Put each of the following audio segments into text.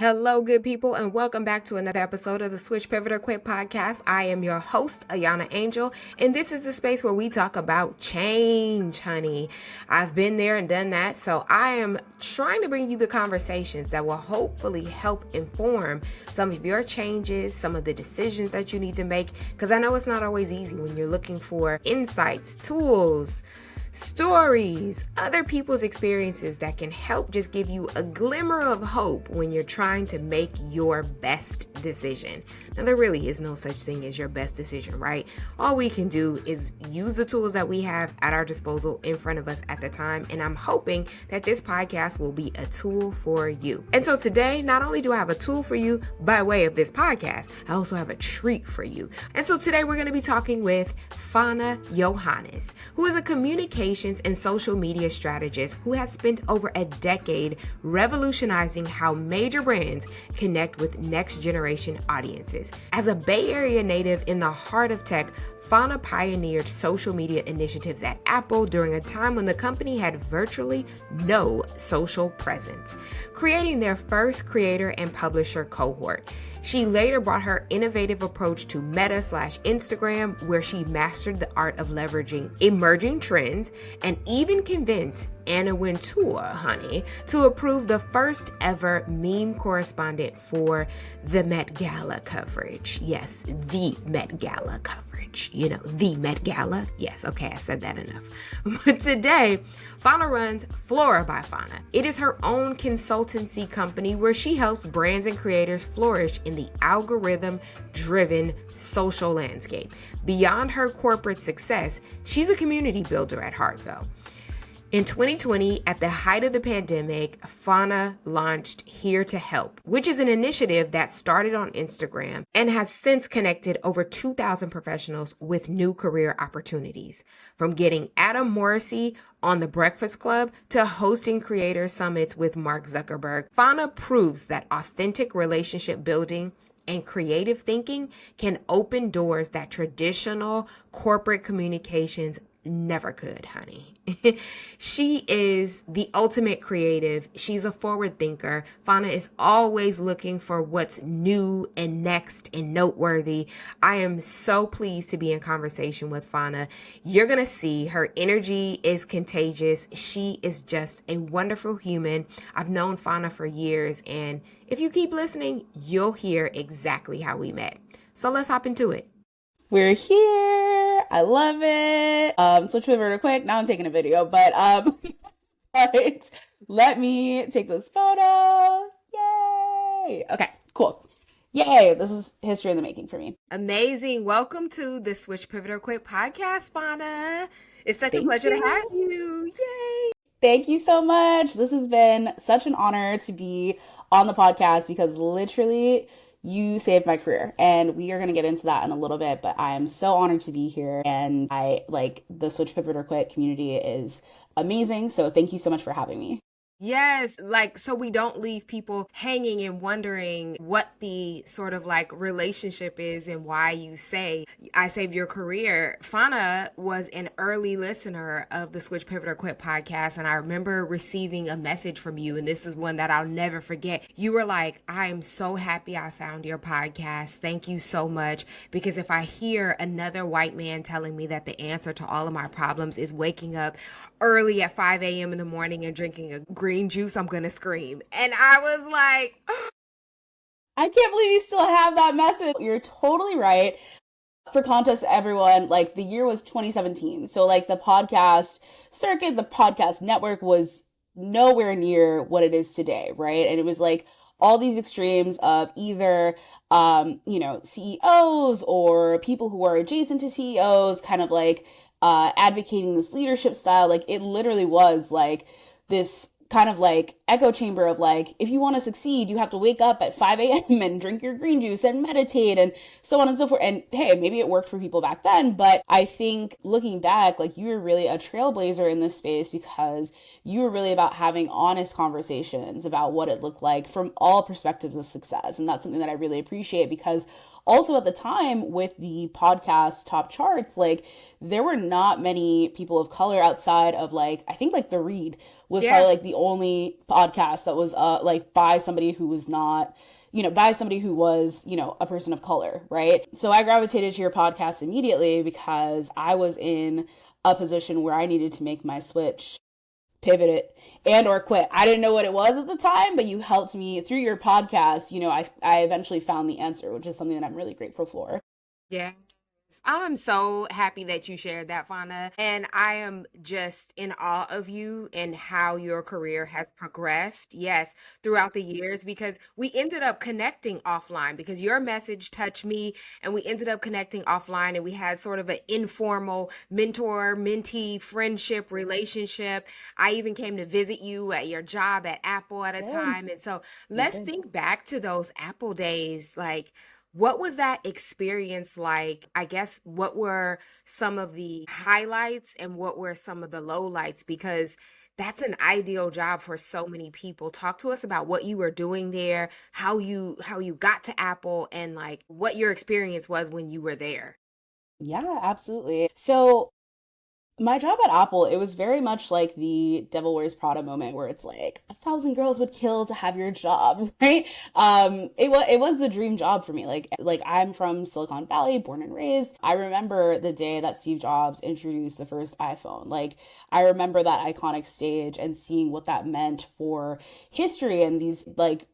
Hello, good people, and welcome back to another episode of the Switch Pivot or Quit podcast. I am your host, Ayana Angel, and this is the space where we talk about change, honey. I've been there and done that, so I am trying to bring you the conversations that will hopefully help inform some of your changes, some of the decisions that you need to make, because I know it's not always easy when you're looking for insights, tools, stories, other people's experiences that can help just give you a glimmer of hope when you're trying to make your best decision. Now, there really is no such thing as your best decision, right? All we can do is use the tools that we have at our disposal in front of us at the time, and I'm hoping that this podcast will be a tool for you. And so today, not only do I have a tool for you by way of this podcast, I also have a treat for you. And so today we're going to be talking with Fana Yohannes, who is a communications and social media strategist who has spent over a decade revolutionizing how major brands connect with next generation audiences. As a Bay Area native in the heart of tech, Fana pioneered social media initiatives at Apple during a time when the company had virtually no social presence, creating their first creator and publisher cohort. She later brought her innovative approach to Meta/Instagram, where she mastered the art of leveraging emerging trends and even convinced Anna Wintour, honey, to approve the first ever meme correspondent for the Met Gala coverage. Yes, the Met Gala coverage. You know, the Met Gala. Yes, okay, I said that enough. But today, Fana runs Flora by Fana. It is her own consultancy company where she helps brands and creators flourish in the algorithm-driven social landscape. Beyond her corporate success, she's a community builder at heart, though. In 2020, at the height of the pandemic, Fana launched Here to Help, which is an initiative that started on Instagram and has since connected over 2,000 professionals with new career opportunities. From getting Adam Morrissey on The Breakfast Club to hosting creator summits with Mark Zuckerberg, Fana proves that authentic relationship building and creative thinking can open doors that traditional corporate communications never could, honey. She is the ultimate creative. She's a forward thinker. Fana is always looking for what's new and next and noteworthy. I am so pleased to be in conversation with Fana. You're going to see her energy is contagious. She is just a wonderful human. I've known Fana for years, and if you keep listening, you'll hear exactly how we met. So let's hop into it. We're here. I love it. Switch over real quick. Now I'm taking a video, but but let me take this photo. Yay. Okay, cool. Yay. This is history in the making for me. Amazing. Welcome to the Switch Pivot or Quit podcast, Fana. It's such a pleasure to have you. Yay. Thank you so much. This has been such an honor to be on the podcast because literally you saved my career, and we are going to get into that in a little bit, but I am so honored to be here, and I like the Switch Pivot or Quit community is amazing, so thank you so much for having me. Yes, so we don't leave people hanging and wondering what the sort of relationship is and why you say, I saved your career. Fana was an early listener of the Switch Pivot or Quit podcast, and I remember receiving a message from you, and this is one that I'll never forget. You were like, I am so happy I found your podcast. Thank you so much, because if I hear another white man telling me that the answer to all of my problems is waking up early at 5 a.m. in the morning and drinking a green juice, I'm gonna scream. And I was like, I can't believe you still have that message. You're totally right. For context, everyone, the year was 2017. So the podcast circuit, the podcast network was nowhere near what it is today, right? And it was all these extremes of either, CEOs or people who are adjacent to CEOs, kind of advocating this leadership style. It literally was this kind of echo chamber of if you want to succeed, you have to wake up at 5 a.m. and drink your green juice and meditate and so on and so forth. And hey, maybe it worked for people back then, but I think looking back, you were really a trailblazer in this space because you were really about having honest conversations about what it looked like from all perspectives of success. And that's something that I really appreciate because Also at the time with the podcast top charts, like there were not many people of color outside of like, I think like The Read was Yeah. probably like the only podcast that was like by somebody who was not, by somebody who was, a person of color, right? So I gravitated to your podcast immediately because I was in a position where I needed to make my switch, pivot it, and or quit. I didn't know what it was at the time, but you helped me through your podcast. I eventually found the answer, which is something that I'm really grateful for. Yeah. I'm so happy that you shared that, Fana. And I am just in awe of you and how your career has progressed, yes, throughout the years, because we ended up connecting offline because your message touched me and we ended up connecting offline and we had sort of an informal mentor mentee friendship relationship. I even came to visit you at your job at Apple at a Good. time. And so You let's did. think back to those Apple days. Like, what was that experience like? I guess what were some of the highlights and what were some of the lowlights? Because that's an ideal job for so many people. Talk to us about what you were doing there, how you got to Apple and like what your experience was when you were there. Yeah, absolutely. So my job at Apple, it was very much like the Devil Wears Prada moment where it's like 1,000 girls would kill to have your job, right? It was the dream job for me. Like I'm from Silicon Valley, born and raised. I remember the day that Steve Jobs introduced the first iPhone. Like I remember that iconic stage and seeing what that meant for history and these like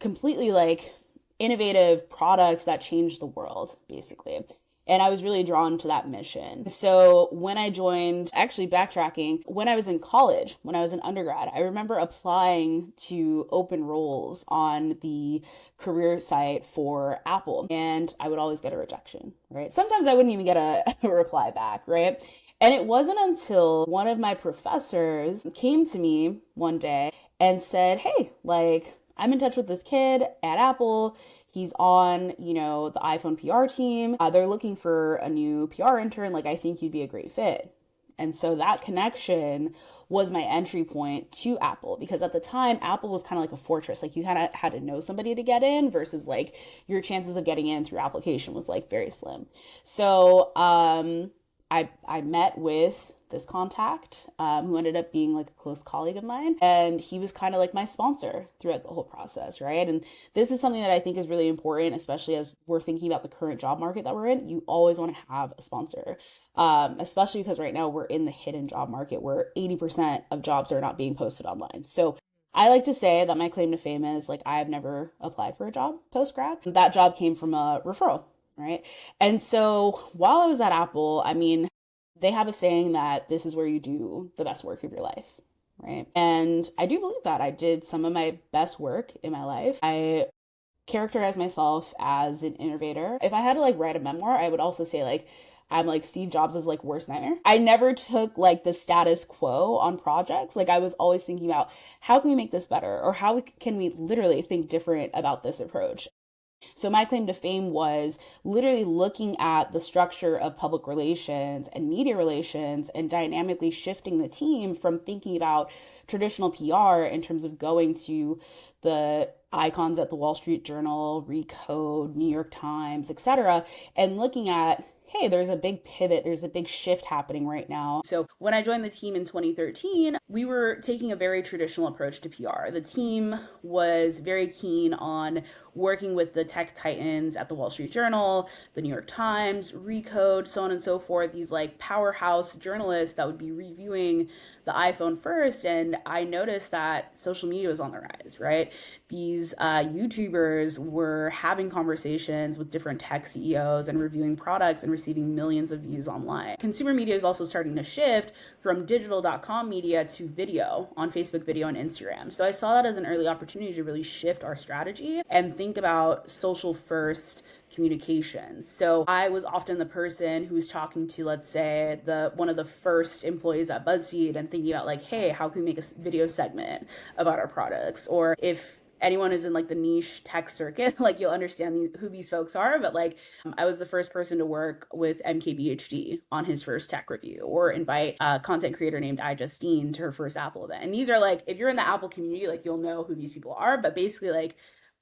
completely like innovative products that changed the world, basically. And I was really drawn to that mission. So when I joined, actually backtracking, when I was in college, when I was an undergrad, I remember applying to open roles on the career site for Apple. And I would always get a rejection, right? Sometimes I wouldn't even get a reply back, right? And it wasn't until one of my professors came to me one day and said, hey, like, I'm in touch with this kid at Apple. He's on, the iPhone PR team. They're looking for a new PR intern. Like, I think you'd be a great fit. And so that connection was my entry point to Apple because at the time, Apple was kind of like a fortress. Like, you had to know somebody to get in versus like your chances of getting in through application was like very slim. So I met with this contact who ended up being like a close colleague of mine, and he was kind of like my sponsor throughout the whole process, right? And this is something that I think is really important, especially as we're thinking about the current job market that we're in. You always want to have a sponsor, especially because right now we're in the hidden job market where 80% of jobs are not being posted online. So I like to say that my claim to fame is like I have never applied for a job post grad. That job came from a referral, right? And so while I was at Apple, I mean, they have a saying that this is where you do the best work of your life, right? And I do believe that. I did some of my best work in my life. I characterize myself as an innovator. If I had to like write a memoir, I would also say like I'm like Steve Jobs' like worst nightmare. I never took like the status quo on projects. Like I was always thinking about how can we make this better or how can we literally think different about this approach. So my claim to fame was literally looking at the structure of public relations and media relations and dynamically shifting the team from thinking about traditional PR in terms of going to the icons at the Wall Street Journal, Recode, New York Times, etc., and looking at hey, there's a big pivot, there's a big shift happening right now. So when I joined the team in 2013, we were taking a very traditional approach to PR. The team was very keen on working with the tech titans at the Wall Street Journal, the New York Times, Recode, so on and so forth, these like powerhouse journalists that would be reviewing the iPhone first. And I noticed that social media was on the rise, right? These YouTubers were having conversations with different tech CEOs and reviewing products and receiving millions of views online. Consumer media is also starting to shift from digital.com media to video on Facebook video and Instagram. So I saw that as an early opportunity to really shift our strategy and think about social first communication. So I was often the person who was talking to, let's say, one of the first employees at BuzzFeed and thinking about like, hey, how can we make a video segment about our products? Or if anyone is in like the niche tech circuit, like you'll understand who these folks are. But like I was the first person to work with MKBHD on his first tech review or invite a content creator named iJustine to her first Apple event. And these are like, if you're in the Apple community, like you'll know who these people are. But basically like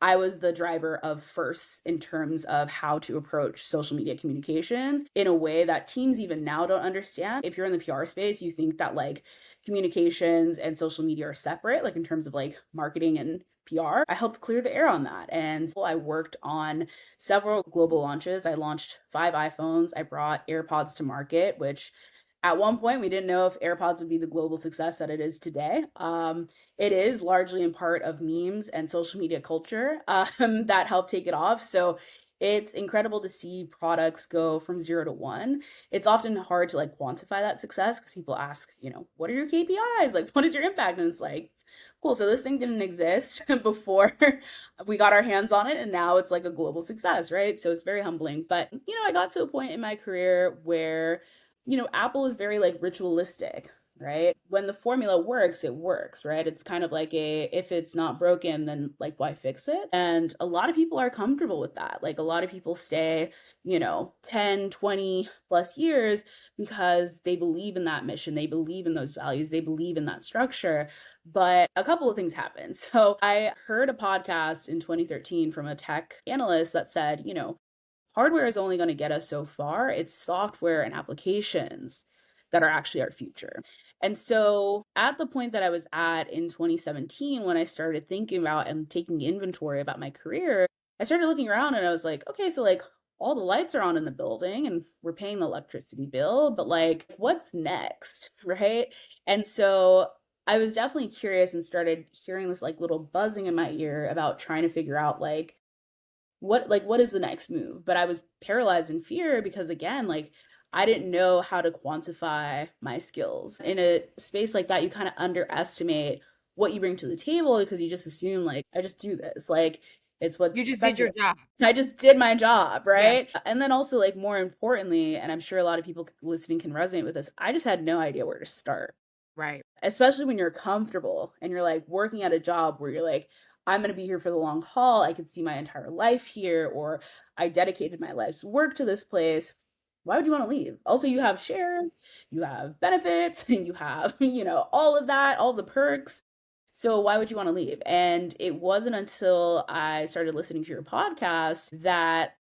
I was the driver of first in terms of how to approach social media communications in a way that teams even now don't understand. If you're in the PR space, you think that like communications and social media are separate, like in terms of like marketing and PR. I helped clear the air on that. And I worked on several global launches. I launched 5 iPhones. I brought AirPods to market, which at one point we didn't know if AirPods would be the global success that it is today. It is largely in part of memes and social media culture that help take it off. So it's incredible to see products go from 0 to 1. It's often hard to like quantify that success because people ask, what are your KPIs? Like, what is your impact? And it's like, cool. So this thing didn't exist before we got our hands on it, and now it's like a global success, right? So it's very humbling. But, I got to a point in my career where, Apple is very like ritualistic, right? When the formula works, it works, right? It's kind of like if it's not broken, then like why fix it? And a lot of people are comfortable with that. Like a lot of people stay, 10, 20 plus years because they believe in that mission, they believe in those values, they believe in that structure. But a couple of things happened. So I heard a podcast in 2013 from a tech analyst that said, hardware is only going to get us so far. It's software and applications that are actually our future. And so at the point that I was at in 2017, when I started thinking about and taking inventory about my career, I started looking around and I was like, okay, so like all the lights are on in the building and we're paying the electricity bill, but like what's next? Right. And so I was definitely curious and started hearing this like little buzzing in my ear about trying to figure out what is the next move. But I was paralyzed in fear because again, like I didn't know how to quantify my skills in a space like that. You kind of underestimate what you bring to the table because you just assume like I just do this, like it's what's You just did expected. your job. I just did my job, Yeah. right? And then also like more importantly, and I'm sure a lot of people listening can resonate with this, I just had no idea where to start, Right. especially when you're comfortable and you're like working at a job where you're like, I'm going to be here for the long haul. I could see my entire life here, or I dedicated my life's work to this place. Why would you want to leave? Also, you have shares, you have benefits, and you have, all of that, all the perks. So why would you want to leave? And it wasn't until I started listening to your podcast that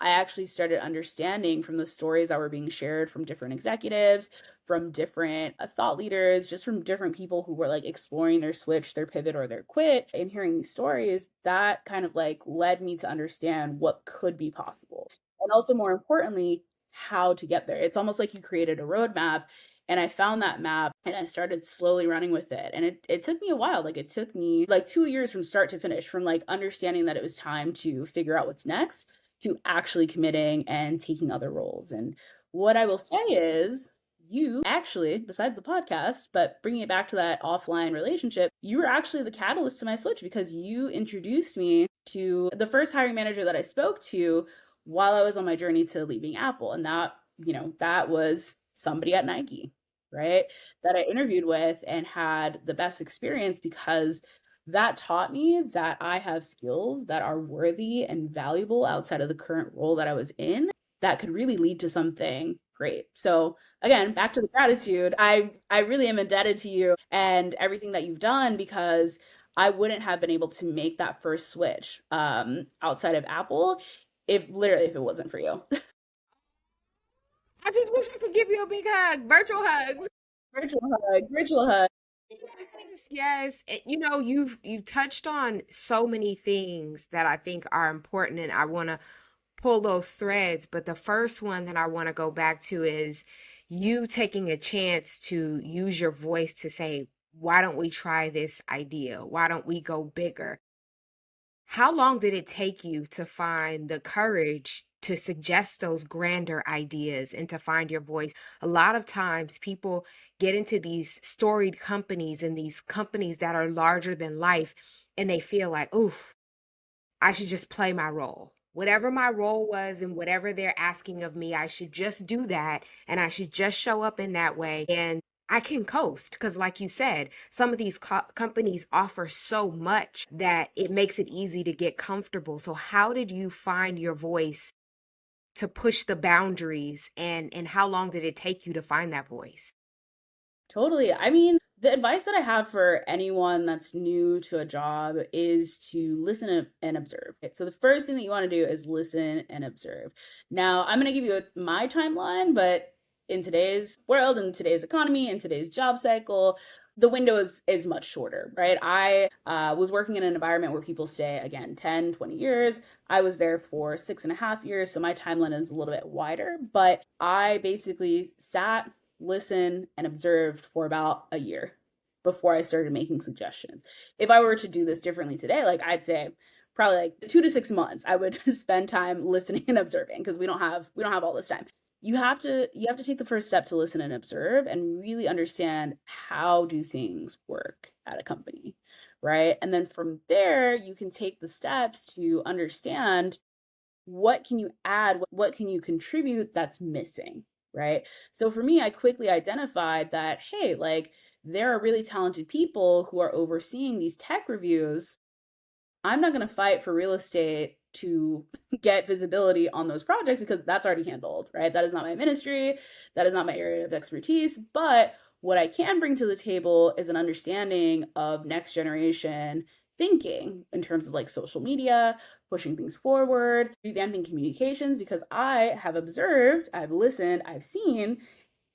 I actually started understanding from the stories that were being shared from different executives, from different thought leaders, just from different people who were like exploring their switch, their pivot, or their quit, and hearing these stories, that kind of like led me to understand what could be possible. And also, more importantly, how to get there. It's almost like you created a roadmap. And I found that map and I started slowly running with it. And it took me a while. Like it took me like 2 years from start to finish, from like understanding that it was time to figure out what's next to actually committing and taking other roles. And what I will say is, you actually, besides the podcast, but bringing it back to that offline relationship, you were actually the catalyst to my switch because you introduced me to the first hiring manager that I spoke to while I was on my journey to leaving Apple. And that was somebody at Nike, right? That I interviewed with and had the best experience because that taught me that I have skills that are worthy and valuable outside of the current role that I was in that could really lead to something great. So again, back to the gratitude. I really am indebted to you and everything that you've done because I wouldn't have been able to make that first switch outside of Apple if it wasn't for you. I just wish I could give you a big hug, virtual hugs. Virtual hug, virtual hug. Yes, yes. You've touched on so many things that I think are important, and I want to pull those threads. But the first one that I want to go back to is you taking a chance to use your voice to say, why don't we try this idea? Why don't we go bigger? How long did it take you to find the courage to suggest those grander ideas and to find your voice? A lot of times people get into these storied companies and these companies that are larger than life, and they feel like, oof, I should just play my role. Whatever my role was and whatever they're asking of me, I should just do that and I should just show up in that way. And I can coast because, like you said, some of these companies offer so much that it makes it easy to get comfortable. So, how did you find your voice to push the boundaries, and how long did it take you to find that voice? Totally. I mean, The advice that I have for anyone that's new to a job is to listen and observe. So the first thing that you want to do is listen and observe. Now, I'm going to give you my timeline, but in today's world, in today's economy, in today's job cycle, the window is much shorter, right? I was working in an environment where people stay, again, 10, 20 years. I was there for 6.5 years, so my timeline is a little bit wider, but I basically sat, listened, and observed for about a year before I started making suggestions. If I were to do this differently today, like I'd say probably like 2 to 6 months, I would spend time listening and observing, because we don't have all this time. You have to take the first step to listen and observe and really understand, how do things work at a company, right? And then from there, you can take the steps to understand, what can you add, what can you contribute that's missing, right? So for me, I quickly identified that, hey, like, there are really talented people who are overseeing these tech reviews. I'm not going to fight for real estate to get visibility on those projects, because that's already handled, right? That is not my ministry. That is not my area of expertise. But what I can bring to the table is an understanding of next generation thinking in terms of like social media, pushing things forward, revamping communications, because I have observed, I've listened, I've seen,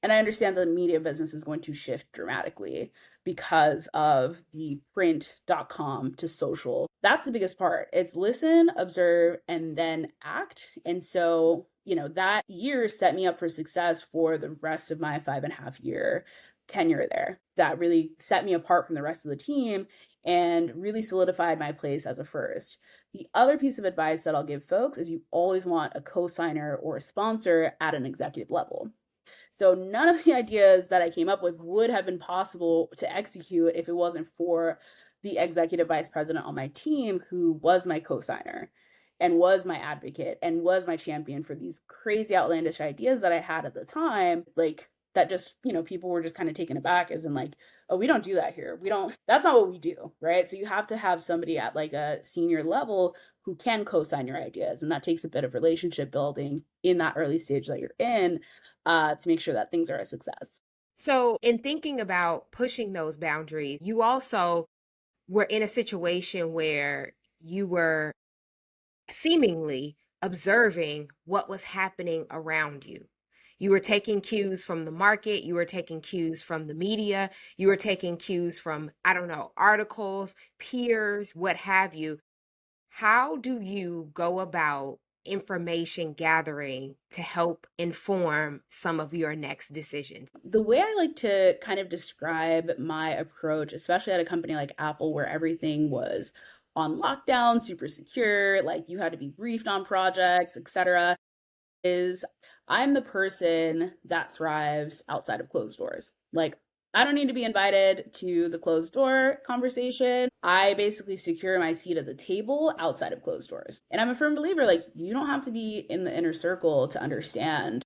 and I understand the media business is going to shift dramatically because of the print.com to social. That's the biggest part. It's listen, observe, and then act. And so, that year set me up for success for the rest of my 5.5 year tenure there. That really set me apart from the rest of the team and really solidified my place as a first. The other piece of advice that I'll give folks is, you always want a co-signer or a sponsor at an executive level. So none of the ideas that I came up with would have been possible to execute if it wasn't for the executive vice president on my team, who was my co-signer and was my advocate and was my champion for these crazy outlandish ideas that I had at the time. Like, that just, people were just kind of taken aback, as in like, oh, we don't do that here. That's not what we do, right? So you have to have somebody at like a senior level who can co-sign your ideas. And that takes a bit of relationship building in that early stage that you're in, to make sure that things are a success. So, in thinking about pushing those boundaries, you also were in a situation where you were seemingly observing what was happening around you. You were taking cues from the market, you were taking cues from the media, you were taking cues from, I don't know, articles, peers, what have you. How do you go about information gathering to help inform some of your next decisions? The way I like to kind of describe my approach, especially at a company like Apple, where everything was on lockdown, super secure, like you had to be briefed on projects, etc., is I'm the person that thrives outside of closed doors. Like, I don't need to be invited to the closed door conversation. I basically secure my seat at the table outside of closed doors. And I'm a firm believer, like, you don't have to be in the inner circle to understand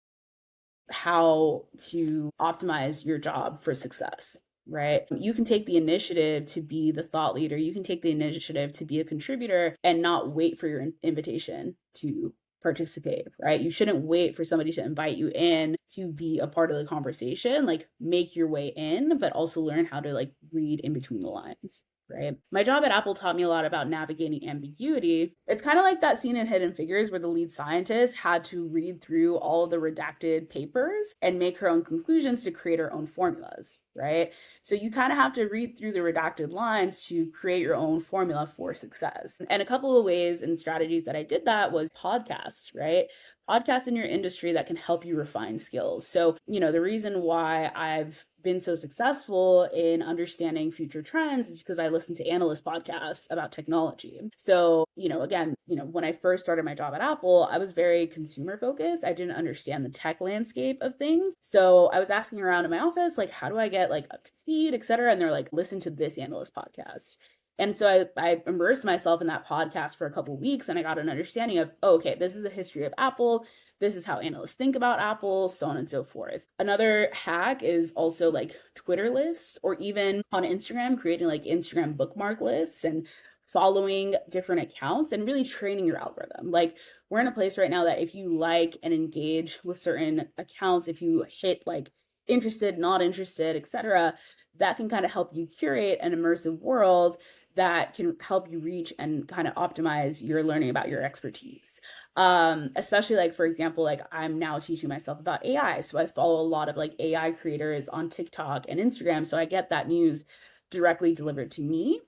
how to optimize your job for success, right? You can take the initiative to be the thought leader. You can take the initiative to be a contributor and not wait for your invitation to participate, right? You shouldn't wait for somebody to invite you in to be a part of the conversation. Like, make your way in, but also learn how to like read in between the lines. Right. My job at Apple taught me a lot about navigating ambiguity. It's kind of like that scene in Hidden Figures where the lead scientist had to read through all of the redacted papers and make her own conclusions to create her own formulas, right? So you kind of have to read through the redacted lines to create your own formula for success. And a couple of ways and strategies that I did that was podcasts, right? Podcasts in your industry that can help you refine skills. So, the reason why I've been so successful in understanding future trends is because I listen to analyst podcasts about technology. So, again, when I first started my job at Apple, I was very consumer focused. I didn't understand the tech landscape of things. So I was asking around in my office, like, how do I get like up to speed, et cetera? And they're like, listen to this analyst podcast. And so I immersed myself in that podcast for a couple of weeks, and I got an understanding of, oh, okay, this is the history of Apple. This is how analysts think about Apple, so on and so forth. Another hack is also like Twitter lists, or even on Instagram, creating like Instagram bookmark lists and following different accounts and really training your algorithm. Like, we're in a place right now that if you like and engage with certain accounts, if you hit like interested, not interested, etc., that can kind of help you curate an immersive world that can help you reach and kind of optimize your learning about your expertise. Especially like, for example, like I'm now teaching myself about AI. So I follow a lot of like AI creators on TikTok and Instagram. So I get that news directly delivered to me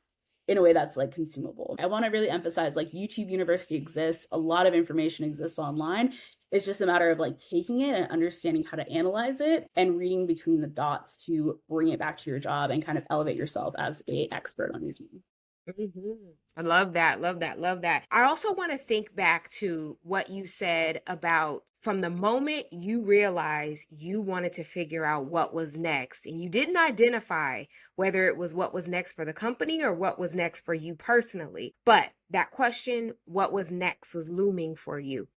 in a way that's like consumable. I want to really emphasize like YouTube University exists, a lot of information exists online. It's just a matter of like taking it and understanding how to analyze it and reading between the dots to bring it back to your job and kind of elevate yourself as a expert on your team. I love that. Love that. Love that. I also want to think back to what you said about from the moment you realized you wanted to figure out what was next, and you didn't identify whether it was what was next for the company or what was next for you personally. But that question, what was next, was looming for you.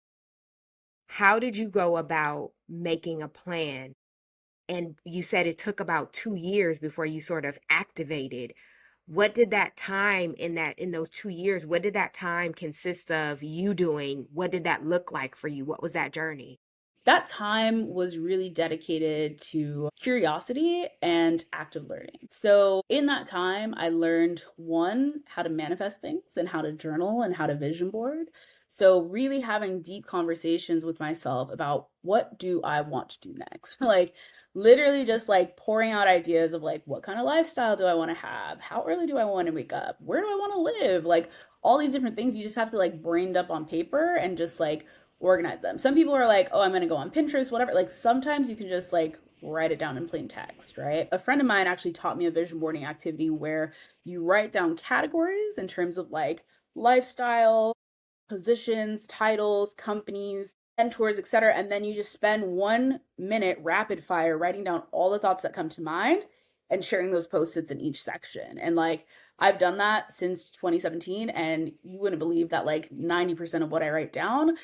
How did you go about making a plan? And you said it took about 2 years before you sort of activated. What did that time in those 2 years, what did that time consist of you doing? What did that look like for you? What was that journey? That time was really dedicated to curiosity and active learning. So, in that time, I learned one, how to manifest things and how to journal and how to vision board. So, really having deep conversations with myself about what do I want to do next? Like, literally just like pouring out ideas of like, what kind of lifestyle do I want to have? How early do I want to wake up? Where do I want to live? Like, all these different things you just have to like brain up on paper and just like organize them. Some people are like, oh, I'm going to go on Pinterest, whatever. Like sometimes you can just like write it down in plain text, right? A friend of mine actually taught me a vision boarding activity where you write down categories in terms of like lifestyle, positions, titles, companies, mentors, etc. And then you just spend 1 minute rapid fire writing down all the thoughts that come to mind and sharing those post-its in each section. And like I've done that since 2017, and you wouldn't believe that like 90% of what I write down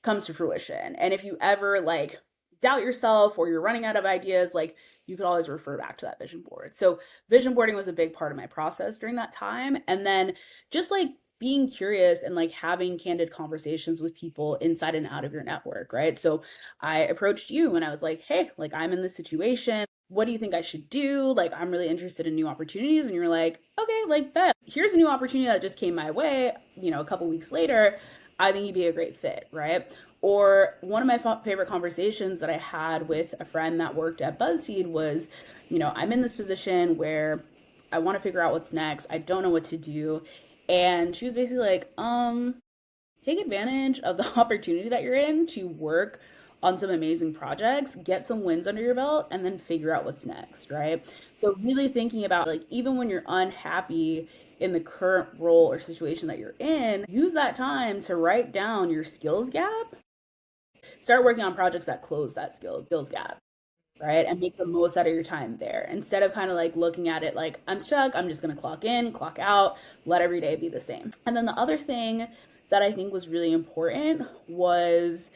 comes to fruition. And if you ever like doubt yourself or you're running out of ideas, like you could always refer back to that vision board. So vision boarding was a big part of my process during that time. And then just like being curious and like having candid conversations with people inside and out of your network, right? So I approached you and I was like, hey, like I'm in this situation. What do you think I should do? Like, I'm really interested in new opportunities. And you're like, okay, like, bet. Here's a new opportunity that just came my way, a couple weeks later. I think you'd be a great fit, right? Or one of my favorite conversations that I had with a friend that worked at BuzzFeed was, I'm in this position where I want to figure out what's next. I don't know what to do. And she was basically like, take advantage of the opportunity that you're in to work on some amazing projects, get some wins under your belt, and then figure out what's next, right? So really thinking about like even when you're unhappy in the current role or situation that you're in, use that time to write down your skills gap. Start working on projects that close that skills gap, right? And make the most out of your time there instead of kind of like looking at it like I'm stuck, I'm just going to clock in, clock out, let every day be the same. And then the other thing that I think was really important was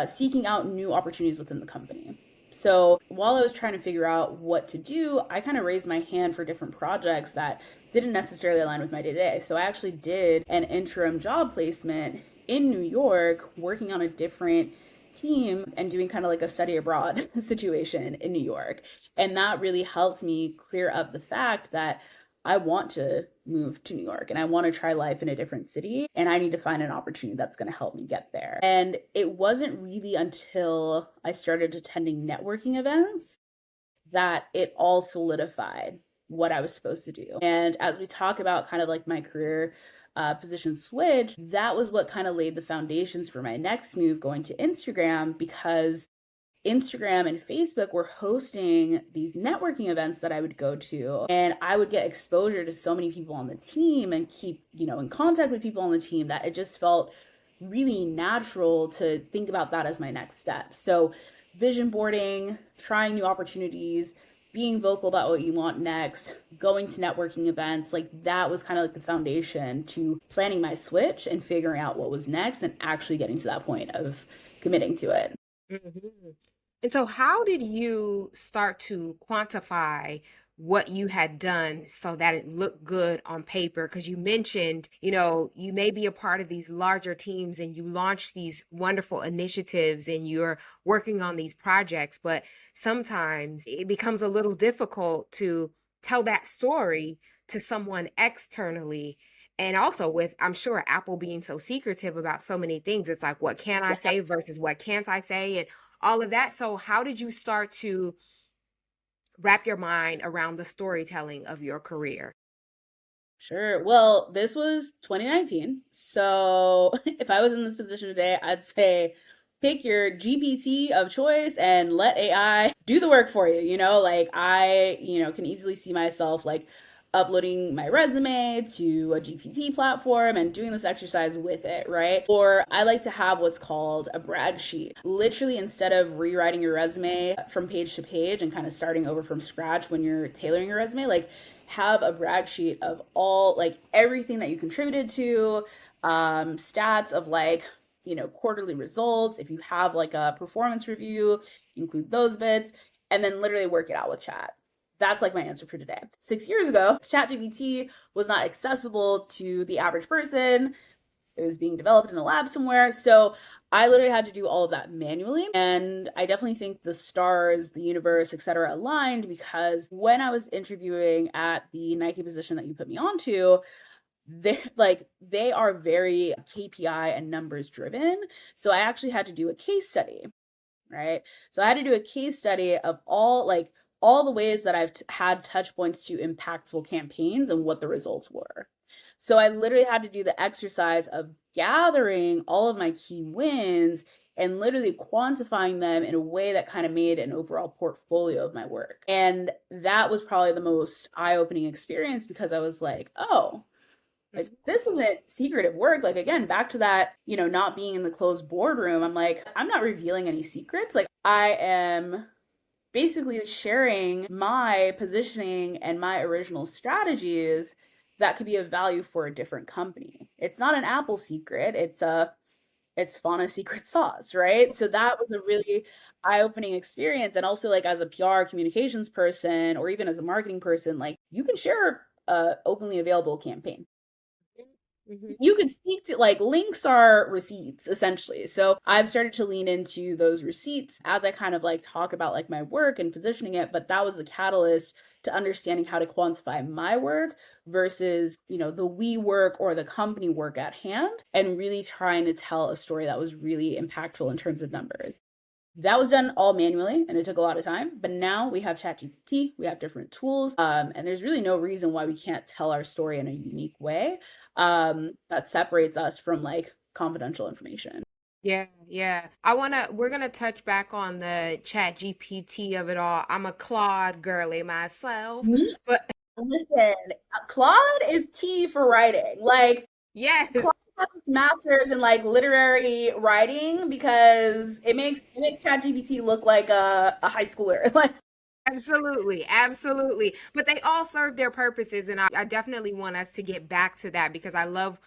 seeking out new opportunities within the company. So while I was trying to figure out what to do, I kind of raised my hand for different projects that didn't necessarily align with my day to day. So I actually did an interim job placement in New York, working on a different team and doing kind of like a study abroad situation in New York. And that really helped me clear up the fact that I want to move to New York and I want to try life in a different city and I need to find an opportunity that's going to help me get there. And it wasn't really until I started attending networking events that it all solidified what I was supposed to do. And as we talk about kind of like my career position switch, that was what kind of laid the foundations for my next move going to Instagram, because Instagram and Facebook were hosting these networking events that I would go to, and I would get exposure to so many people on the team and keep, in contact with people on the team that it just felt really natural to think about that as my next step. So vision boarding, trying new opportunities, being vocal about what you want next, going to networking events, like that was kind of like the foundation to planning my switch and figuring out what was next and actually getting to that point of committing to it. And so, how did you start to quantify what you had done so that it looked good on paper? Because you mentioned, you may be a part of these larger teams and you launch these wonderful initiatives and you're working on these projects, but sometimes it becomes a little difficult to tell that story to someone externally. And also with, I'm sure, Apple being so secretive about so many things, it's like, what can I Yeah. say versus what can't I say, and all of that. So how did you start to wrap your mind around the storytelling of your career? Sure. Well, this was 2019. So if I was in this position today, I'd say pick your GPT of choice and let AI do the work for you. Like can easily see myself like uploading my resume to a GPT platform and doing this exercise with it, right? Or I like to have what's called a brag sheet. Literally, instead of rewriting your resume from page to page and kind of starting over from scratch when you're tailoring your resume, like have a brag sheet of all like everything that you contributed to, stats of like quarterly results. If you have like a performance review, include those bits, and then literally work it out with chat. That's like my answer for today. 6 years ago, ChatGPT was not accessible to the average person. It was being developed in a lab somewhere. So I literally had to do all of that manually. And I definitely think the stars, the universe, etc., aligned because when I was interviewing at the Nike position that you put me onto, they are very KPI and numbers driven. So I actually had to do a case study, right? So I had to do a case study of all the ways that I've had touch points to impactful campaigns and what the results were. So I literally had to do the exercise of gathering all of my key wins and literally quantifying them in a way that kind of made an overall portfolio of my work. And that was probably the most eye-opening experience because I was like, oh, like this isn't secretive work. Like again, back to that, not being in the closed boardroom. I'm like, I'm not revealing any secrets. Like I am basically sharing my positioning and my original strategies that could be of value for a different company. It's not an Apple secret. It's Fana secret sauce, right? So that was a really eye-opening experience. And also like as a PR communications person or even as a marketing person, like you can share a openly available campaign. Mm-hmm. You can speak to like links are receipts essentially. So I've started to lean into those receipts as I kind of like talk about like my work and positioning it, but that was the catalyst to understanding how to quantify my work versus, the we work or the company work at hand and really trying to tell a story that was really impactful in terms of numbers. That was done all manually and it took a lot of time. But now we have ChatGPT, we have different tools, and there's really no reason why we can't tell our story in a unique way that separates us from like confidential information. Yeah, yeah. We're gonna touch back on the chat GPT of it all. I'm a Claude girly myself, Me, but listen, Claude is T for writing. Like, yes, Claude has its masters in like literary writing because it makes ChatGPT look like a high schooler. Like, absolutely, absolutely. But they all serve their purposes, and I definitely want us to get back to that because I love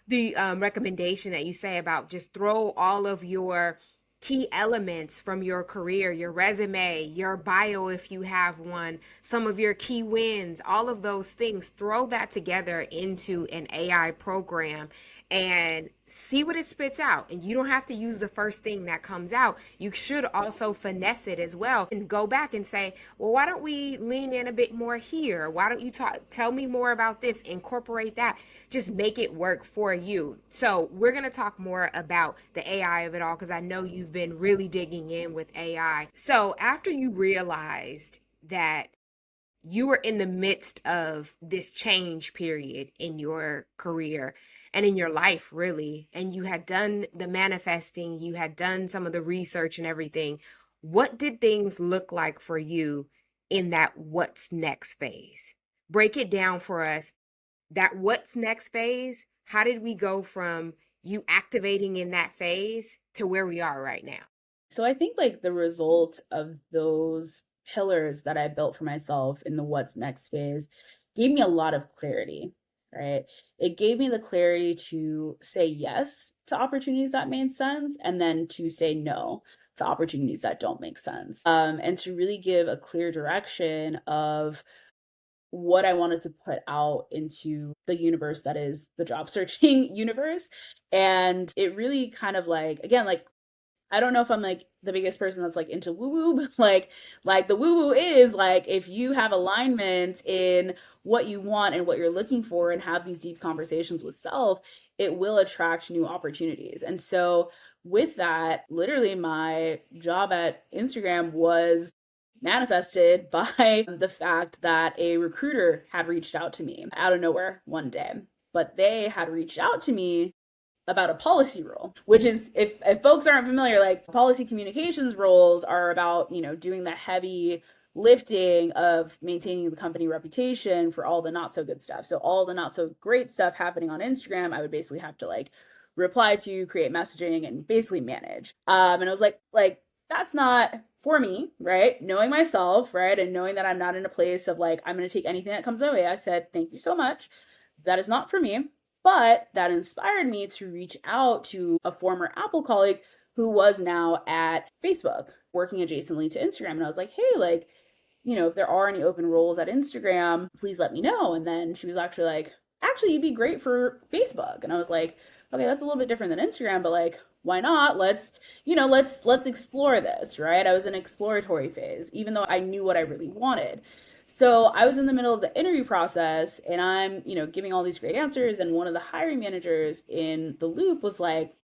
the recommendation that you say about just throw all of your key elements from your career, your resume, your bio, if you have one, some of your key wins, all of those things, throw that together into an AI program and see what it spits out. And you don't have to use the first thing that comes out. You should also finesse it as well and go back and say, well, why don't we lean in a bit more here? Why don't you tell me more about this, incorporate that, just make it work for you. So we're going to talk more about the AI of it all because I know you've been really digging in with AI. So after you realized that you were in the midst of this change period in your career and in your life, really, and you had done the manifesting, you had done some of the research and everything, what did things look like for you in that what's next phase? Break it down for us. That what's next phase, how did we go from you activating in that phase to where we are right now? so I think like the result of those pillars that I built for myself in the what's next phase gave me a lot of clarity, right? It gave me the clarity to say yes to opportunities that made sense and then to say no to opportunities that don't make sense. And to really give a clear direction of what I wanted to put out into the universe that is the job searching universe. And it really kind of like, again, like I don't know if I'm like the biggest person that's like into woo woo, but like the woo woo is like if you have alignment in what you want and what you're looking for and have these deep conversations with self, it will attract new opportunities. And so with that, literally my job at Instagram was manifested by the fact that a recruiter had reached out to me out of nowhere one day. But they had reached out to me about a policy role, which is if folks aren't familiar, like policy communications roles are about, doing the heavy lifting of maintaining the company reputation for all the not so good stuff. So all the not so great stuff happening on Instagram, I would basically have to like reply to, create messaging, and basically manage. And I was like that's not for me, right? Knowing myself, right? And knowing that I'm not in a place of like, I'm going to take anything that comes my way. I said, thank you so much. That is not for me. But that inspired me to reach out to a former Apple colleague who was now at Facebook working adjacently to Instagram. And I was like, hey, like, if there are any open roles at Instagram, please let me know. And then she was actually like, actually, you'd be great for Facebook. And I was like, okay, that's a little bit different than Instagram, but like, why not? Let's explore this, right? I was in exploratory phase, even though I knew what I really wanted. So I was in the middle of the interview process and I'm, giving all these great answers. And one of the hiring managers in the loop was like,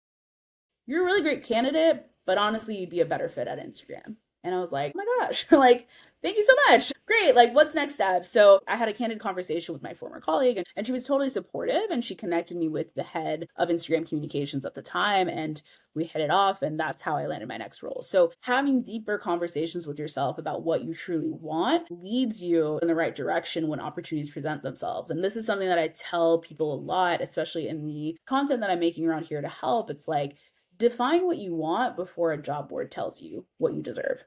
you're a really great candidate, but honestly, you'd be a better fit at Instagram. And I was like, oh my gosh, like, thank you so much. Great. Like, what's next step? So I had a candid conversation with my former colleague, and she was totally supportive. And she connected me with the head of Instagram communications at the time. And we hit it off. And that's how I landed my next role. So having deeper conversations with yourself about what you truly want leads you in the right direction when opportunities present themselves. And this is something that I tell people a lot, especially in the content that I'm making around here to help. It's like, define what you want before a job board tells you what you deserve.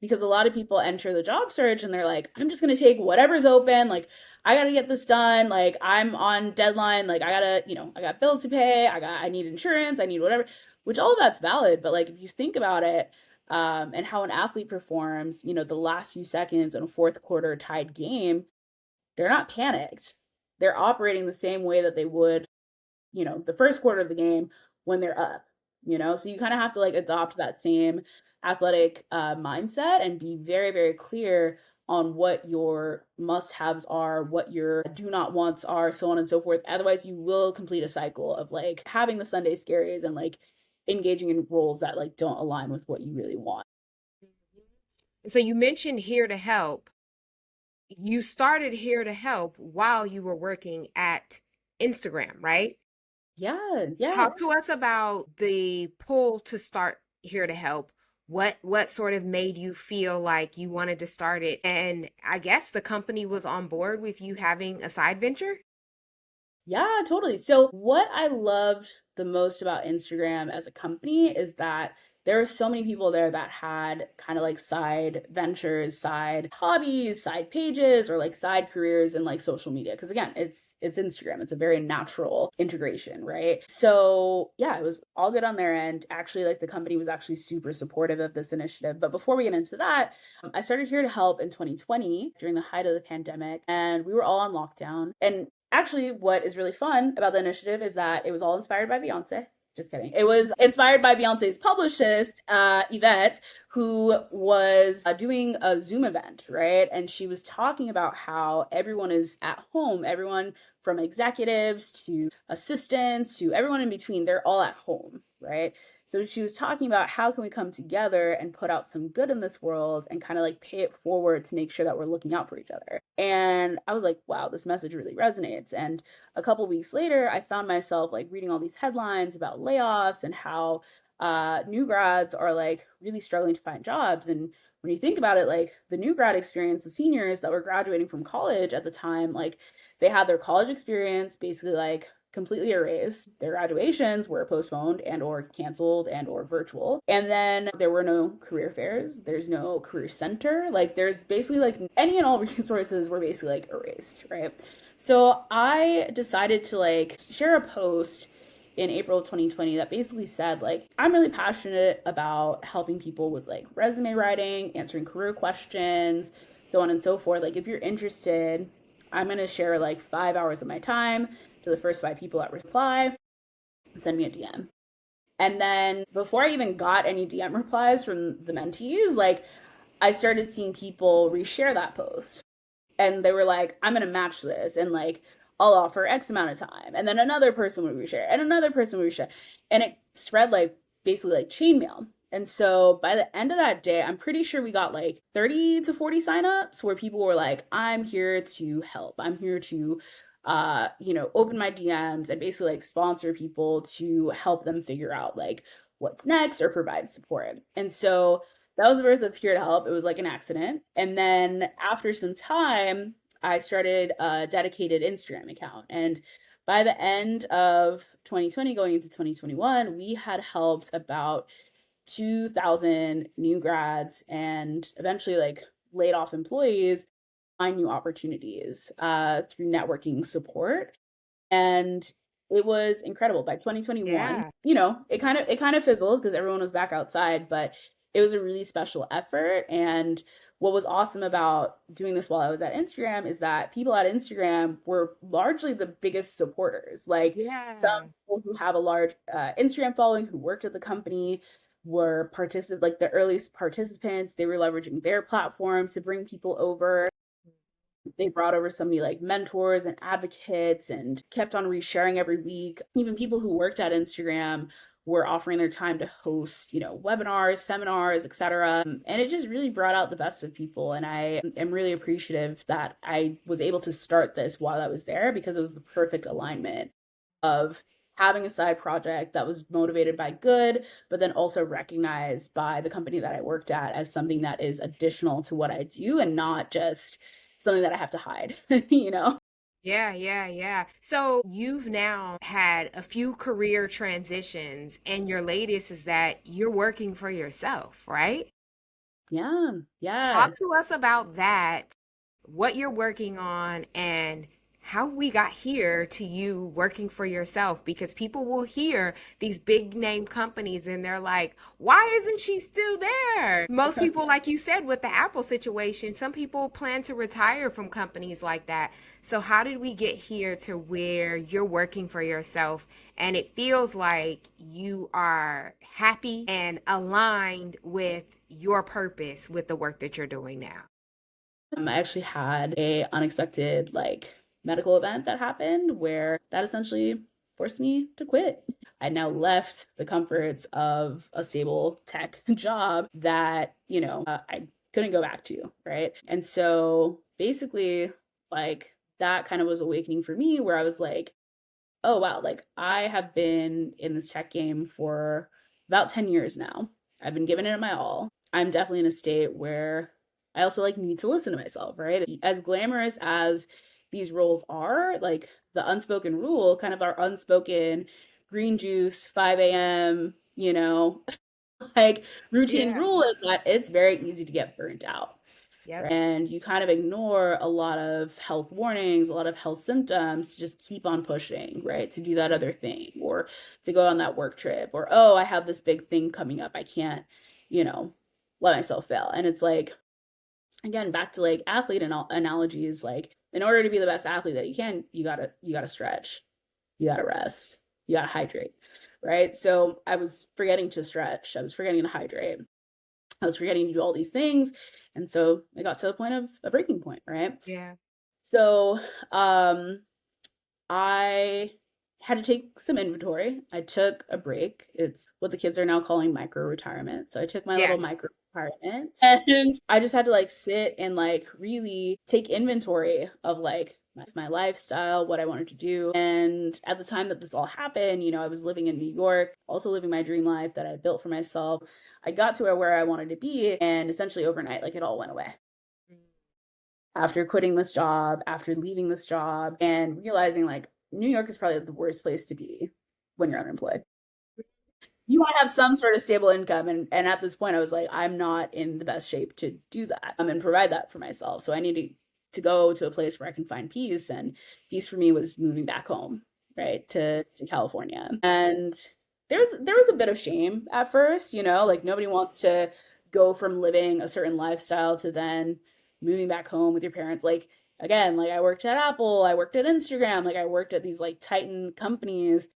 Because a lot of people enter the job search and they're like, I'm just going to take whatever's open. Like, I got to get this done. Like, I'm on deadline. Like, I got bills to pay. I need insurance. I need whatever, which all of that's valid. But like, if you think about it, and how an athlete performs, the last few seconds in a fourth quarter tied game, they're not panicked. They're operating the same way that they would, the first quarter of the game when they're up, so you kind of have to like adopt that same athletic mindset and be very, very clear on what your must-haves are, what your do not wants are, so on and so forth. Otherwise, you will complete a cycle of like having the Sunday scaries and like engaging in roles that like don't align with what you really want. So you mentioned Here to Help. You started Here to Help while you were working at Instagram, right? Yeah. Talk to us about the pull to start Here to Help. What sort of made you feel like you wanted to start it? And I guess the company was on board with you having a side venture? Yeah, totally. So, what I loved the most about Instagram as a company is that there were so many people there that had kind of like side ventures, side hobbies, side pages, or like side careers in like social media. Because again, it's Instagram. It's a very natural integration, right? So yeah, it was all good on their end. Actually, like the company was actually super supportive of this initiative. But before we get into that, I started Here to Help in 2020 during the height of the pandemic, and we were all on lockdown. And actually, what is really fun about the initiative is that it was all inspired by Beyonce. Just kidding. It was inspired by Beyonce's publicist, Yvette, who was doing a Zoom event, right? And she was talking about how everyone is at home, everyone from executives to assistants to everyone in between, they're all at home, right? So she was talking about how can we come together and put out some good in this world and kind of like pay it forward to make sure that we're looking out for each other. And I was like, wow, this message really resonates. And a couple weeks later, I found myself like reading all these headlines about layoffs and how new grads are like really struggling to find jobs. And when you think about it, like the new grad experience, the seniors that were graduating from college at the time, like they had their college experience basically like completely erased. Their graduations were postponed and or canceled and or virtual. And then there were no career fairs. There's no career center. Like there's basically like any and all resources were basically like erased, right? So I decided to like share a post in April of 2020 that basically said like I'm really passionate about helping people with like resume writing, answering career questions, so on and so forth. Like if you're interested, I'm going to share like 5 hours of my time to the first 5 people that reply, send me a DM. And then before I even got any DM replies from the mentees, like I started seeing people reshare that post. And they were like, I'm gonna match this, and like I'll offer X amount of time. And then another person would reshare, and another person would reshare. And it spread like basically like chainmail. And so by the end of that day, I'm pretty sure we got like 30 to 40 signups where people were like, I'm here to help. I'm here to open my DMs and basically like sponsor people to help them figure out like what's next or provide support. And so that was the birth of Here to Help. It was like an accident. And then after some time, I started a dedicated Instagram account. And by the end of 2020, going into 2021, we had helped about 2,000 new grads and eventually like laid off employees find new opportunities through networking support. And it was incredible. By 2021, Yeah. it kind of fizzled because everyone was back outside, but it was a really special effort. And what was awesome about doing this while I was at Instagram is that people at Instagram were largely the biggest supporters. Like some Yeah. people who have a large Instagram following who worked at the company were like the earliest participants. They were leveraging their platform to bring people over. They brought over so many like mentors and advocates and kept on resharing every week. Even people who worked at Instagram were offering their time to host, webinars, seminars, etc. And it just really brought out the best of people. And I am really appreciative that I was able to start this while I was there because it was the perfect alignment of having a side project that was motivated by good, but then also recognized by the company that I worked at as something that is additional to what I do and not just something that I have to hide, you know? Yeah, yeah, yeah. So you've now had a few career transitions, and your latest is that you're working for yourself, right? Yeah, yeah. Talk to us about that, what you're working on, and how we got here to you working for yourself. Because people will hear these big name companies and they're like, why isn't she still there? Most people, like you said, with the Apple situation, some people plan to retire from companies like that. So, how did we get here to where you're working for yourself and it feels like you are happy and aligned with your purpose with the work that you're doing now? I actually had a unexpected like medical event that happened where that essentially forced me to quit. I now left the comforts of a stable tech job that, I couldn't go back to, right? And so basically like that kind of was awakening for me where I was like, oh wow, like I have been in this tech game for about 10 years now. I've been giving it my all. I'm definitely in a state where I also like need to listen to myself, right? As glamorous as these roles are, like the unspoken rule, kind of our unspoken green juice, 5 a.m., like routine Yeah. rule is that it's very easy to get burnt out, Yep. right? And you kind of ignore a lot of health warnings, a lot of health symptoms to just keep on pushing, right? To do that other thing or to go on that work trip or, oh, I have this big thing coming up. I can't, you know, let myself fail. And it's like, again, back to like athlete analogies, like in order to be the best athlete that you can, you gotta stretch, you gotta rest, you gotta hydrate, right? So I was forgetting to stretch, I was forgetting to hydrate, I was forgetting to do all these things. And so I got to the point of a breaking point, right? Yeah. So I had to take some inventory. I took a break. It's what the kids are now calling micro retirement. So I took my little Yes. micro retirement and I just had to like sit and like really take inventory of like my lifestyle, what I wanted to do. And at the time that this all happened, I was living in New York, also living my dream life that I built for myself. I got to where I wanted to be, and essentially overnight, like it all went away after quitting this job, after leaving this job, and realizing like New York is probably the worst place to be when you're unemployed. You want to have some sort of stable income. And at this point, I was like, I'm not in the best shape to do that and provide that for myself. So I need to go to a place where I can find peace. And peace for me was moving back home, right, to California. And there was a bit of shame at first, like nobody wants to go from living a certain lifestyle to then moving back home with your parents. Like, again, like I worked at Apple, I worked at Instagram, like I worked at these like Titan companies.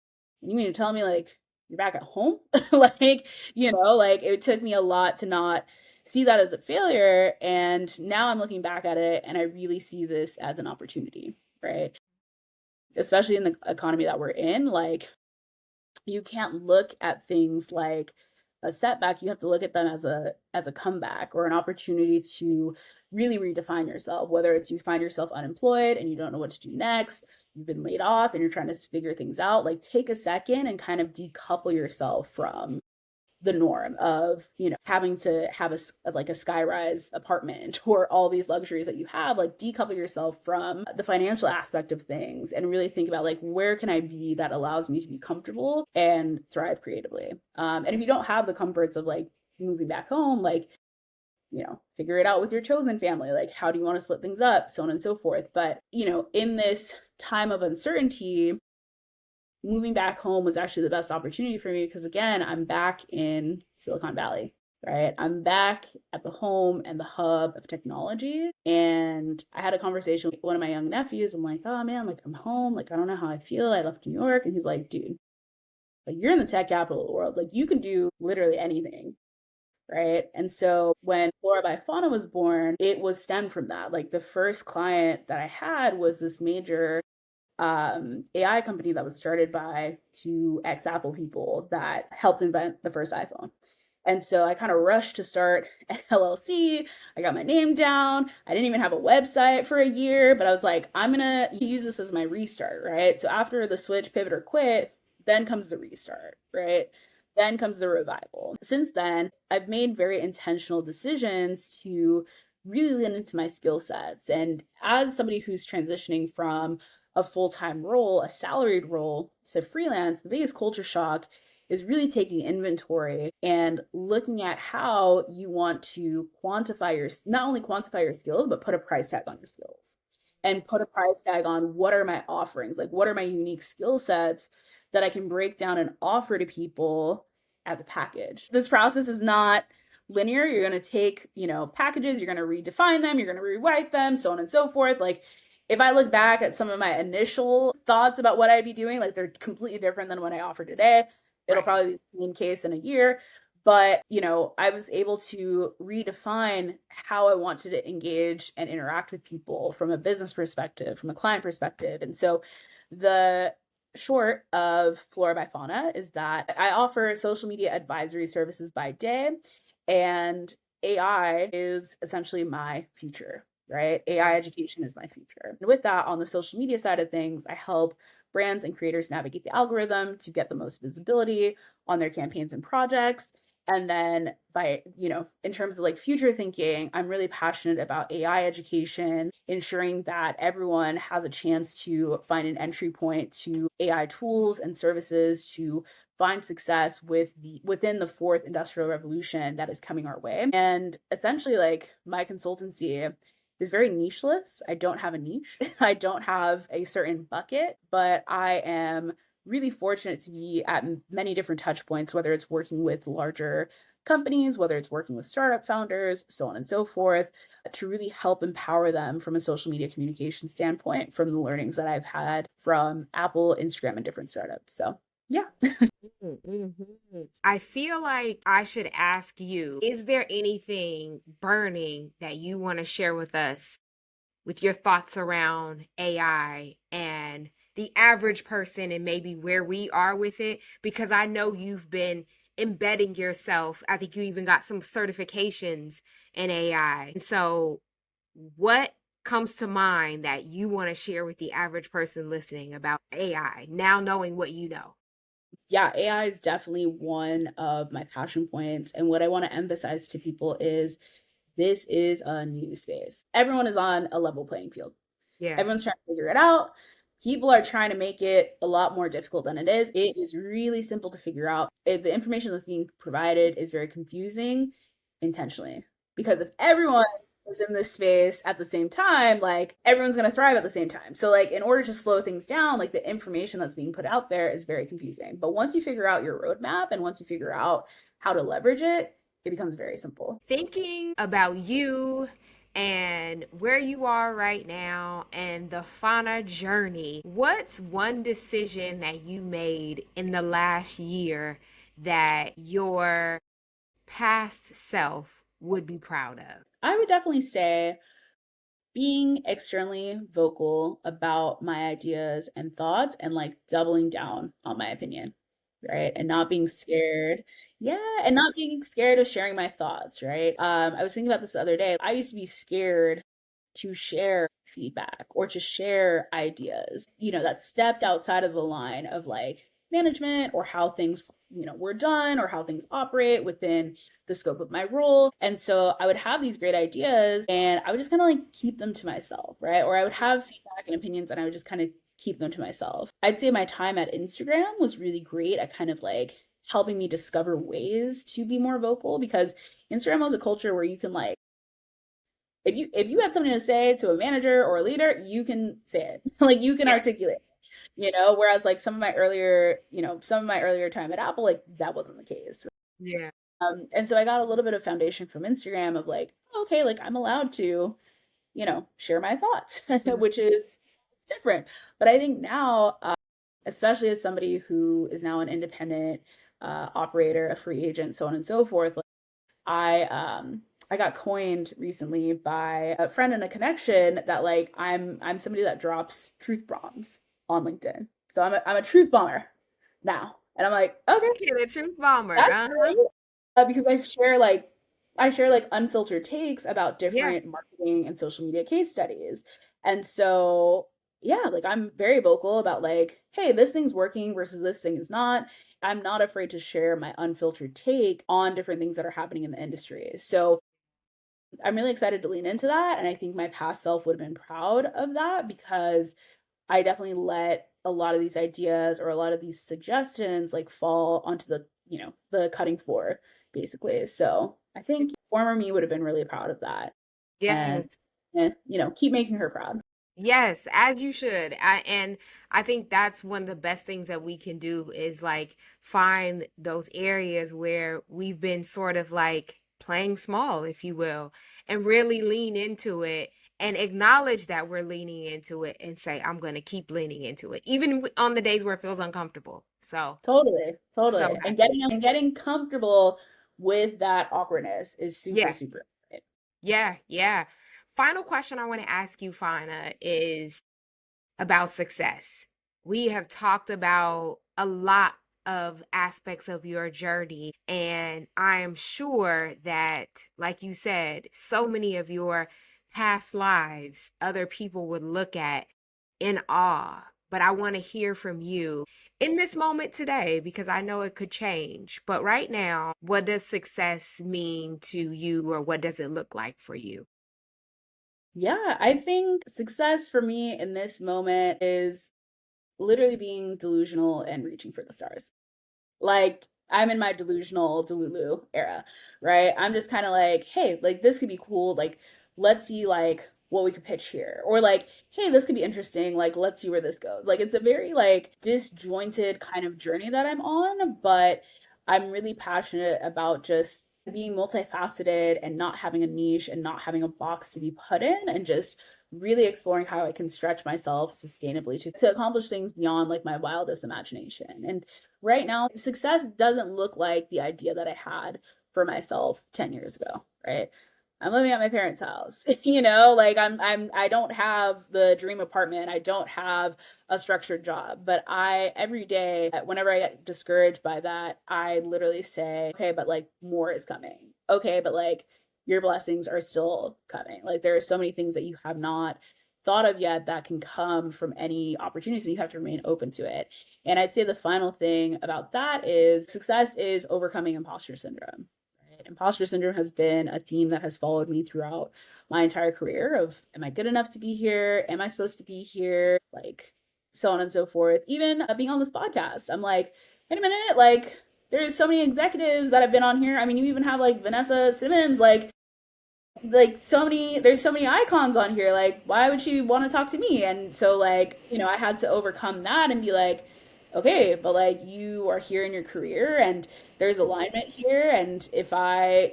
And you mean to tell me like you're back at home? Like, like it took me a lot to not see that as a failure. And now I'm looking back at it and I really see this as an opportunity, right? Especially in the economy that we're in, like you can't look at things like a setback. You have to look at them as a comeback or an opportunity to really redefine yourself, whether it's you find yourself unemployed and you don't know what to do next, you've been laid off and you're trying to figure things out. Like take a second and kind of decouple yourself from the norm of having to have a skyrise apartment or all these luxuries that you have. Like decouple yourself from the financial aspect of things and really think about like where can I be that allows me to be comfortable and thrive creatively. And if you don't have the comforts of like moving back home, like figure it out with your chosen family, like how do you want to split things up, so on and so forth. But in this time of uncertainty, moving back home was actually the best opportunity for me because again, I'm back in Silicon Valley, right? I'm back at the home and the hub of technology. And I had a conversation with one of my young nephews. I'm like, oh man, like I'm home. Like, I don't know how I feel. I left New York. And he's like, dude, like you're in the tech capital of the world. Like you can do literally anything. Right. And so when Flora by Fana was born, it was stemmed from that. Like the first client that I had was this major AI company that was started by two ex-Apple people that helped invent the first iPhone. And so I kind of rushed to start an LLC. I got my name down. I didn't even have a website for a year, but I was like, I'm going to use this as my restart, right? So after the switch, pivot, or quit, then comes the restart, right? Then comes the revival. Since then, I've made very intentional decisions to really lean into my skill sets. And as somebody who's transitioning from a full-time role, a salaried role, to freelance, the biggest culture shock is really taking inventory and looking at how you want to not only quantify your skills, but put a price tag on your skills and put a price tag on what are my offerings, like what are my unique skill sets that I can break down and offer to people as a package. This process is not linear. You're going to take, packages, you're going to redefine them, you're going to rewrite them, so on and so forth. Like if I look back at some of my initial thoughts about what I'd be doing, like they're completely different than what I offer today. It'll probably be the same case in a year. But, I was able to redefine how I wanted to engage and interact with people from a business perspective, from a client perspective. And so the short of Flora by Fana is that I offer social media advisory services by day, and AI is essentially my future, right? AI education is my future. And with that, on the social media side of things, I help brands and creators navigate the algorithm to get the most visibility on their campaigns and projects. And then in terms of like future thinking, I'm really passionate about AI education, ensuring that everyone has a chance to find an entry point to AI tools and services to find success within the fourth industrial revolution that is coming our way. And essentially, like my consultancy is very nicheless. I don't have a niche. I don't have a certain bucket, but I am really fortunate to be at many different touch points, whether it's working with larger companies, whether it's working with startup founders, so on and so forth, to really help empower them from a social media communication standpoint from the learnings that I've had from Apple, Instagram, and different startups. So yeah. I feel like I should ask you, is there anything burning that you want to share with us with your thoughts around AI and the average person and maybe where we are with it? Because I know you've been embedding yourself. I think you even got some certifications in AI. So what comes to mind that you want to share with the average person listening about AI, now knowing what you know? Yeah, AI is definitely one of my passion points. And what I want to emphasize to people is this is a new space. Everyone is on a level playing field. Yeah. Everyone's trying to figure it out. People are trying to make it a lot more difficult than it is. It is really simple to figure out. The information that's being provided is very confusing intentionally. Because if everyone is in this space at the same time, like everyone's going to thrive at the same time. So like in order to slow things down, like the information that's being put out there is very confusing. But once you figure out your roadmap and once you figure out how to leverage it, it becomes very simple. Thinking about you and where you are right now and the Fana journey, what's one decision that you made in the last year that your past self would be proud of? I would definitely say being extremely vocal about my ideas and thoughts and like doubling down on my opinion, right? And not being scared. Yeah, and not being scared of sharing my thoughts, right? I was thinking about this the other day. I used to be scared to share feedback or to share ideas, that stepped outside of the line of like management or how things, were done or how things operate within the scope of my role. And so I would have these great ideas and I would just kind of like keep them to myself, right? Or I would have feedback and opinions and I would just kind of keep them to myself. I'd say my time at Instagram was really great at kind of like helping me discover ways to be more vocal because Instagram was a culture where you can like if you had something to say to a manager or a leader, you can say it. Like you can Yeah. articulate, whereas like some of my earlier time at Apple, like that wasn't the case. Yeah. And so I got a little bit of foundation from Instagram of like, okay, like I'm allowed to, share my thoughts, which is different. But I think now, especially as somebody who is now an independent operator, a free agent, so on and so forth, like, I got coined recently by a friend and a connection that like I'm somebody that drops truth bombs on LinkedIn. So I'm a truth bomber now. And I'm like, okay, Okay, the truth bomber. that's Uh-huh. great. Because I share like unfiltered takes about Yeah. different marketing and social media case studies. And so yeah, like I'm very vocal about like, hey, this thing's working versus this thing is not. I'm not afraid to share my unfiltered take on different things that are happening in the industry. So I'm really excited to lean into that. And I think my past self would have been proud of that because I definitely let a lot of these ideas or a lot of these suggestions like fall onto the cutting floor, basically. So I think former me would have been really proud of that. And Yes. keep making her proud. Yes, as you should. And I think that's one of the best things that we can do is like find those areas where we've been sort of like playing small, if you will, and really lean into it and acknowledge that we're leaning into it and say, I'm going to keep leaning into it, even on the days where it feels uncomfortable. Totally, So totally. And getting comfortable with that awkwardness is super, yeah, super important. yeah, yeah. Final question I want to ask you, Fina, is about success. We have talked about a lot of aspects of your journey, and I am sure that, like you said, so many of your past lives other people would look at in awe. But I want to hear from you in this moment today because I know it could change. But right now, what does success mean to you, or what does it look like for you? Yeah, I think success for me in this moment is literally being delusional and reaching for the stars. Like I'm in my delusional Delulu era, right? I'm just kind of like, hey, like this could be cool. Like let's see like what we could pitch here. Or like, hey, this could be interesting. Like let's see where this goes. Like it's a very like disjointed kind of journey that I'm on, but I'm really passionate about just being multifaceted and not having a niche and not having a box to be put in and just really exploring how I can stretch myself sustainably to accomplish things beyond like my wildest imagination. And right now, success doesn't look like the idea that I had for myself 10 years ago, right? I'm living at my parents' house. Like I don't have the dream apartment. I don't have a structured job, but I every day whenever I get discouraged by that, I literally say, "Okay, but like more is coming. Okay, but like your blessings are still coming. Like there are so many things that you have not thought of yet that can come from any opportunities and you have to remain open to it." And I'd say the final thing about that is success is overcoming imposter syndrome. Right? Imposter syndrome has been a theme that has followed me throughout my entire career of am I good enough to be here? Am I supposed to be here? Like so on and so forth. Even being on this podcast, I'm like, wait a minute, like there's so many executives that have been on here. I mean, you even have like Vanessa Simmons, like so many there's so many icons on here, like why would she want to talk to me? And so like I had to overcome that and be like, okay, but like you are here in your career and there's alignment here. And if I,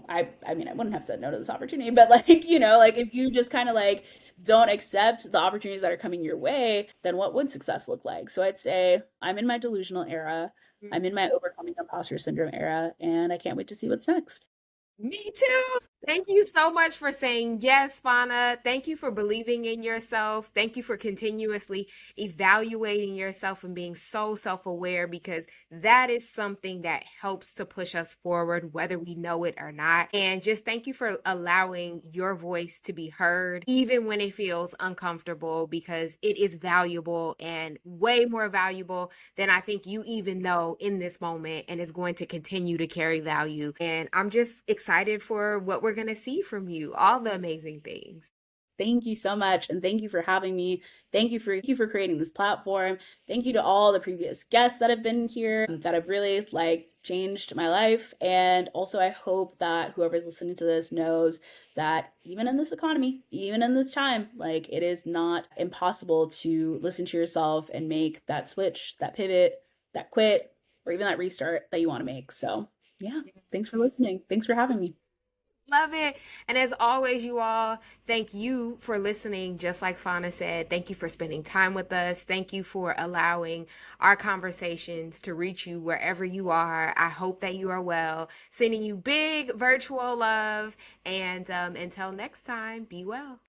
I mean, I wouldn't have said no to this opportunity, but like, like if you just kind of like don't accept the opportunities that are coming your way, then what would success look like? So I'd say I'm in my delusional era. I'm in my overcoming imposter syndrome era, and I can't wait to see what's next. Me too. Thank you so much for saying yes, Fana. Thank you for believing in yourself. Thank you for continuously evaluating yourself and being so self aware, because that is something that helps to push us forward, whether we know it or not. And just thank you for allowing your voice to be heard, even when it feels uncomfortable, because it is valuable and way more valuable than I think you even know in this moment, and is going to continue to carry value. And I'm just excited for what we're going to see from you, all the amazing things. Thank you so much, and thank you for having me. Thank you for creating this platform. Thank you to all the previous guests that have been here that have really like changed my life. And also I hope that whoever's listening to this knows that even in this economy, even in this time, like it is not impossible to listen to yourself and make that switch, that pivot, that quit, or even that restart that you want to make. So, yeah, thanks for listening. Thanks for having me. Love it. And as always, you all, thank you for listening. Just like Fauna said, thank you for spending time with us. Thank you for allowing our conversations to reach you wherever you are. I hope that you are well. Sending you big virtual love. And until next time, be well.